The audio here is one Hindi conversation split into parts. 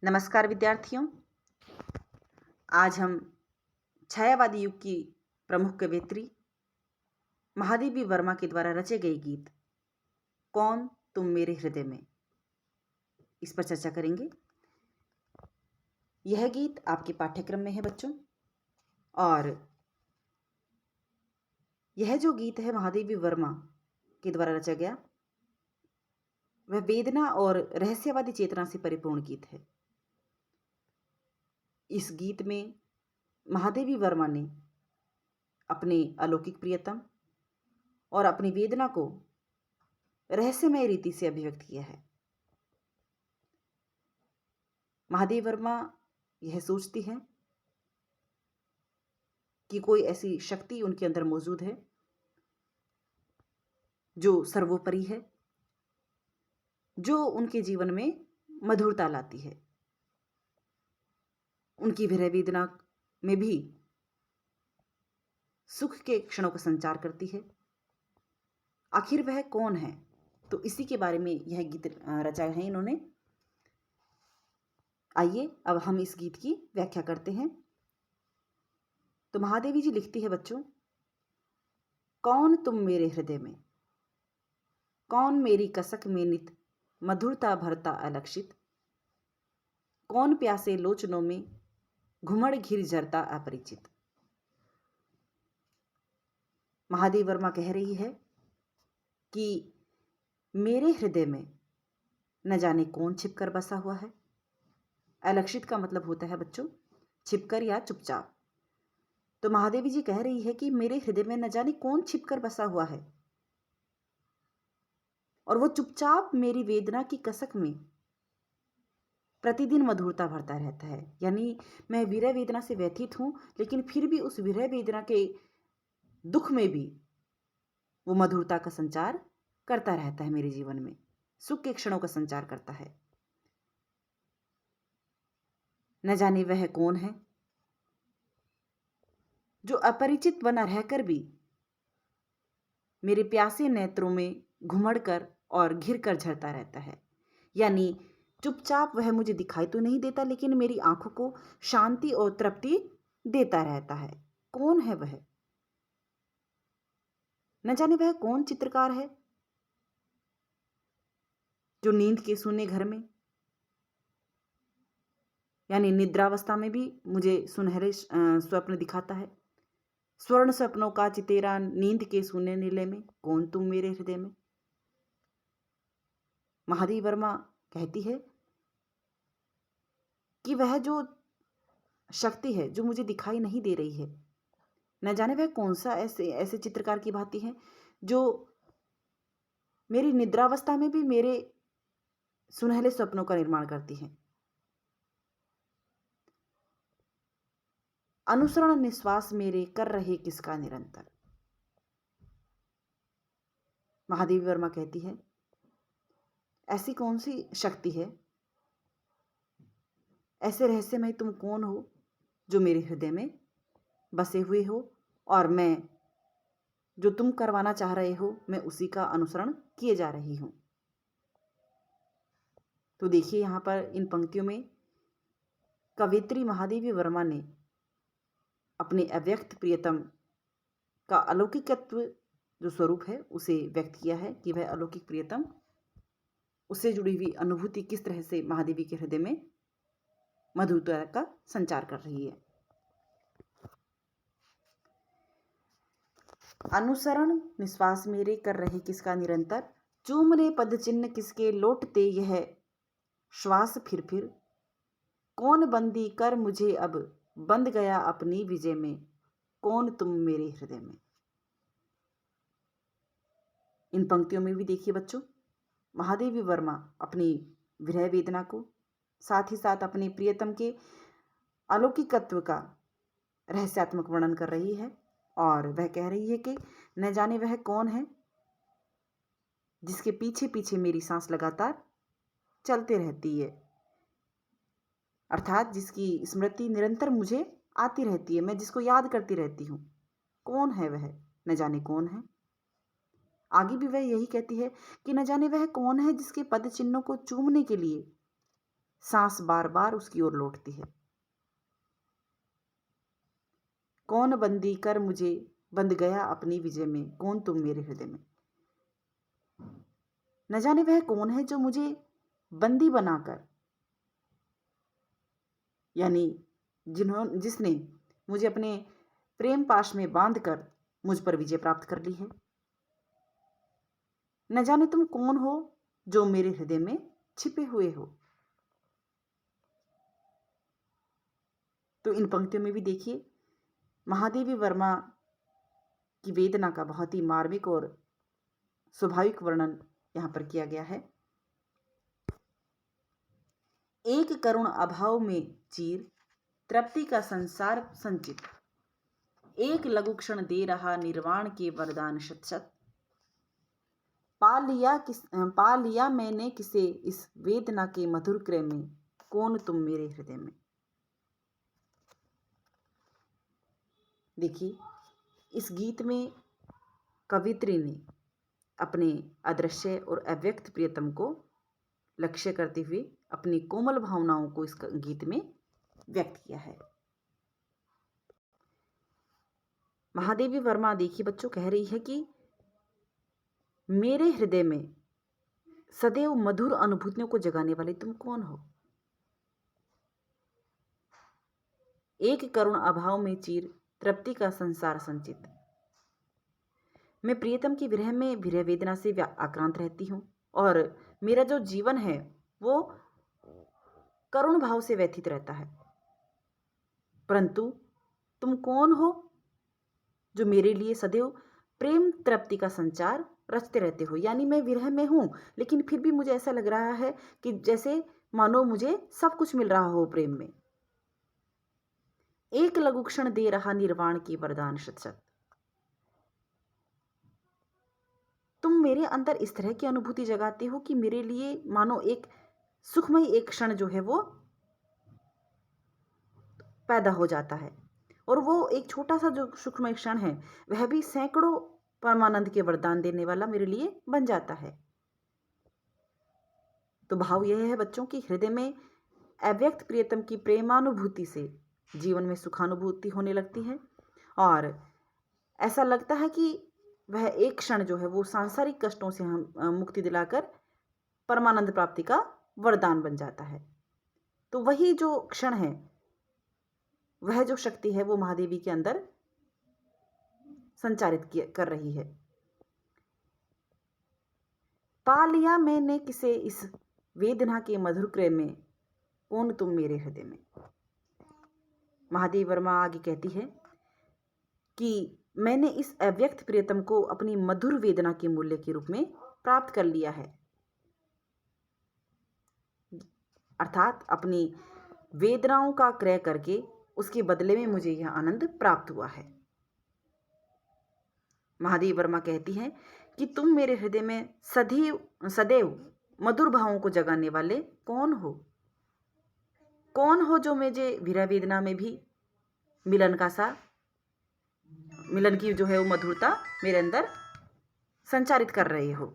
नमस्कार विद्यार्थियों। आज हम छायावादी युग की प्रमुख कवयित्री महादेवी वर्मा के द्वारा रचे गए गीत कौन तुम मेरे हृदय में, इस पर चर्चा करेंगे। यह गीत आपके पाठ्यक्रम में है बच्चों, और यह जो गीत है महादेवी वर्मा के द्वारा रचा गया, वह वेदना और रहस्यवादी चेतना से परिपूर्ण गीत है। इस गीत में महादेवी वर्मा ने अपने अलौकिक प्रियतम और अपनी वेदना को रहस्यमय रीति से अभिव्यक्त किया है। महादेवी वर्मा यह सोचती है कि कोई ऐसी शक्ति उनके अंदर मौजूद है जो सर्वोपरि है, जो उनके जीवन में मधुरता लाती है, उनकी विरह वेदना में भी सुख के क्षणों का संचार करती है। आखिर वह कौन है, तो इसी के बारे में यह गीत रचा है इन्होंने। आइए अब हम इस गीत की व्याख्या करते हैं। तो महादेवी जी लिखती है बच्चों, कौन तुम मेरे हृदय में, कौन मेरी कसक में नित मधुरता भरता अलक्षित, कौन प्यासे लोचनों में घुमड़ घिर झरता अपरिचित। महादेवी वर्मा कह रही है कि मेरे हृदय में न जाने कौन छिपकर बसा हुआ है। अलक्षित का मतलब होता है बच्चों छिपकर या चुपचाप। तो महादेवी जी कह रही है कि मेरे हृदय में न जाने कौन छिपकर बसा हुआ है, और वो चुपचाप मेरी वेदना की कसक में प्रतिदिन मधुरता भरता रहता है। यानी मैं विरह वेदना से व्यथित हूं, लेकिन फिर भी उस विरह वेदना के दुख में भी वो मधुरता का संचार करता रहता है, मेरे जीवन में सुख के क्षणों का संचार करता है। न जाने वह कौन है जो अपरिचित बना रहकर भी मेरे प्यासे नेत्रों में घुमड़ कर और घिर कर झरता रहता है। यानी चुपचाप वह मुझे दिखाई तो नहीं देता, लेकिन मेरी आंखों को शांति और तृप्ति देता रहता है। कौन है वह? न जाने वह कौन चित्रकार है जो नींद के सूने घर में, यानी निद्रावस्था में भी मुझे सुनहरे स्वप्न दिखाता है। स्वर्ण सपनों का चितेरा नींद के सूने नीले में, कौन तुम मेरे हृदय में। महादेवी वर्मा कहती है कि वह जो शक्ति है जो मुझे दिखाई नहीं दे रही है, न जाने वह कौन सा ऐसे चित्रकार की भांति है जो मेरी निद्रावस्था में भी मेरे सुनहरे सपनों का निर्माण करती है। अनुसरण निश्वास मेरे कर रहे किसका निरंतर। महादेवी वर्मा कहती है ऐसी कौन सी शक्ति है, ऐसे रहस्यमय तुम कौन हो जो मेरे हृदय में बसे हुए हो, और मैं जो तुम करवाना चाह रहे हो मैं उसी का अनुसरण किए जा रही हूं। तो देखिए यहां पर इन पंक्तियों में कवयित्री महादेवी वर्मा ने अपने अव्यक्त प्रियतम का अलौकिकत्व जो स्वरूप है उसे व्यक्त किया है कि वह अलौकिक प्रियतम, उससे जुड़ी हुई अनुभूति किस तरह से महादेवी के हृदय में मधुरता का संचार कर रही है। अनुसरण निश्वास मेरे कर रहे किसका निरंतर, चूमने पद चिन्ह किसके लौटते यह श्वास फिर, कौन बंदी कर मुझे अब बंद गया अपनी विजय में, कौन तुम मेरे हृदय में। इन पंक्तियों में भी देखिए बच्चों, महादेवी वर्मा अपनी विरह वेदना को, साथ ही साथ अपने प्रियतम के अलौकिकत्व का रहस्यात्मक वर्णन कर रही है, और वह कह रही है कि न जाने वह कौन है जिसके पीछे पीछे मेरी सांस लगातार चलते रहती है, अर्थात जिसकी स्मृति निरंतर मुझे आती रहती है, मैं जिसको याद करती रहती हूँ। कौन है वह? न जाने कौन है। आगे भी वह यही कहती है कि न जाने वह कौन है जिसके पद चिन्हों को चूमने के लिए सांस बार बार उसकी ओर लौटती है। कौन बंदी कर मुझे बंध गया अपनी विजय में, कौन तुम मेरे हृदय में। न जाने वह कौन है जो मुझे बंदी बनाकर, यानी जिसने मुझे अपने प्रेम पाश में बांधकर मुझ पर विजय प्राप्त कर ली है। न जाने तुम कौन हो जो मेरे हृदय में छिपे हुए हो। तो इन पंक्तियों में भी देखिए महादेवी वर्मा की वेदना का बहुत ही मार्मिक और स्वाभाविक वर्णन यहां पर किया गया है। एक करुण अभाव में चीर तृप्ति का संसार संचित, एक लघु क्षण दे रहा निर्वाण के वरदान शत शत। पा लिया मैंने किसे इस वेदना के मधुर क्रय में, कौन तुम मेरे हृदय में। देखिए इस गीत में कवित्री ने अपने अदृश्य और अव्यक्त प्रियतम को लक्ष्य करते हुए अपनी कोमल भावनाओं को इस गीत में व्यक्त किया है। महादेवी वर्मा देखिए बच्चों कह रही है कि मेरे हृदय में सदैव मधुर अनुभूतियों को जगाने वाले तुम कौन हो। एक करुण अभाव में चीर तृप्ति का संसार संचित। मैं प्रियतम की विरह में विरह वेदना से आक्रांत रहती हूं और मेरा जो जीवन है वो करुण भाव से व्यथित रहता है। परंतु तुम कौन हो जो मेरे लिए सदैव प्रेम तृप्ति का संचार रचते रहते हो। यानी मैं विरह में हूं लेकिन फिर भी मुझे ऐसा लग रहा है कि जैसे मानो मुझे सब कुछ मिल रहा हो प्रेम में। एक लघु क्षण दे रहा निर्वाण की वरदान शत शत। तुम मेरे अंदर इस तरह की अनुभूति जगाते हो कि मेरे लिए मानो एक सुखमय एक क्षण जो है वो पैदा हो जाता है और वो एक छोटा सा जो सुखमय क्षण है वह भी सैकड़ों परमानंद के वरदान देने वाला मेरे लिए बन जाता है। तो भाव यह है बच्चों की हृदय में अव्यक्त प्रियतम की प्रेमानुभूति से जीवन में सुखानुभूति होने लगती है और ऐसा लगता है कि वह एक क्षण जो है वो सांसारिक कष्टों से हम मुक्ति दिलाकर परमानंद प्राप्ति का वरदान बन जाता है। तो वही जो क्षण है वह जो शक्ति है वो महादेवी के अंदर संचारित कर रही है। पा लिया मैंने किसे इस वेदना के मधुर क्रय में, कौन तुम मेरे हृदय में। महादेवी वर्मा आगे कहती है कि मैंने इस अव्यक्त प्रियतम को अपनी मधुर वेदना के मूल्य के रूप में प्राप्त कर लिया है। अर्थात अपनी वेदनाओं का क्रय करके उसके बदले में मुझे यह आनंद प्राप्त हुआ है। महादेवी वर्मा कहती हैं कि तुम मेरे हृदय में सदैव मधुर भावों को जगाने वाले कौन हो। कौन हो जो मुझे विरह वेदना में भी मिलन की जो है वो मधुरता मेरे अंदर संचारित कर रहे हो।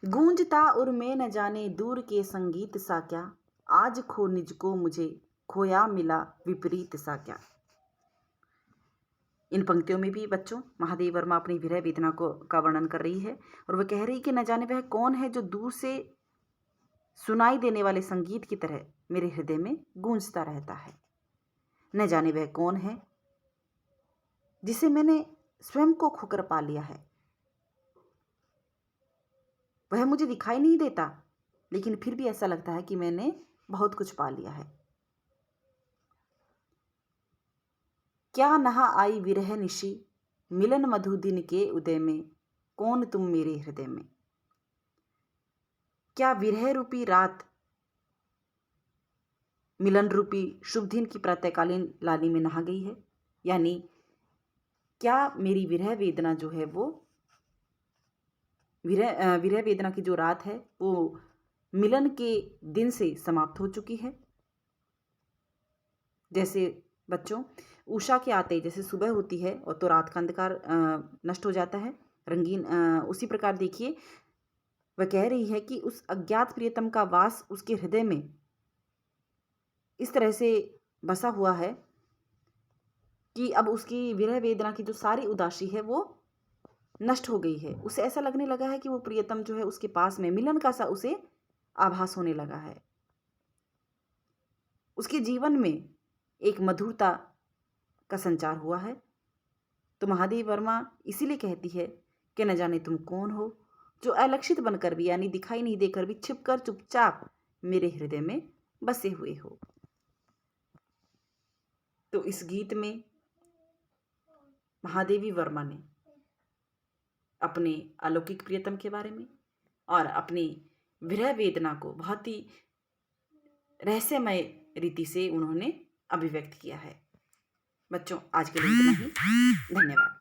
गूंजता और मैं न जाने दूर के संगीत सा क्या, आज खो निज को मुझे खोया मिला विपरीत सा क्या। इन पंक्तियों में भी बच्चों महादेवी वर्मा अपनी विरह वेदना का वर्णन कर रही है और वह कह रही कि न जाने वह कौन है जो दूर से सुनाई देने वाले संगीत की तरह मेरे हृदय में गूंजता रहता है। न जाने वह कौन है जिसे मैंने स्वयं को खोकर पा लिया है। वह मुझे दिखाई नहीं देता लेकिन फिर भी ऐसा लगता है कि मैंने बहुत कुछ पा लिया है। क्या नहा आई विरह निशी, मिलन मधु दिन के उदय में, कौन तुम मेरे हृदय में। क्या विरह रूपी रात मिलन रूपी शुभ दिन की प्रातःकालीन लाली में नहा गई है। यानी क्या मेरी विरह वेदना जो है वो विरह वेदना की जो रात है वो मिलन के दिन से समाप्त हो चुकी है। जैसे बच्चों उषा के आते जैसे सुबह होती है और तो रात का अंधकार नष्ट हो जाता है रंगीन, उसी प्रकार देखिए वह कह रही है कि उस अज्ञात प्रियतम का वास उसके हृदय में इस तरह से बसा हुआ है कि अब उसकी विरह वेदना की जो सारी उदासी है वो नष्ट हो गई है। उसे ऐसा लगने लगा है कि वो प्रियतम जो है उसके पास में, मिलन का सा उसे आभास होने लगा है। उसके जीवन में एक मधुरता का संचार हुआ है। तो महादेवी वर्मा इसीलिए कहती है कि न जाने तुम कौन हो, जो अलक्षित बनकर भी, यानी दिखाई नहीं देकर भी, छिपकर चुपचाप मेरे हृदय में बसे हुए हो। तो इस गीत में महादेवी वर्मा ने अपने अलौकिक प्रियतम के बारे में और अपनी विरह वेदना को बहुत ही रहस्यमय रीति से उन्होंने अभिव्यक्त किया है। बच्चों, आज के लिए इतना ही। धन्यवाद।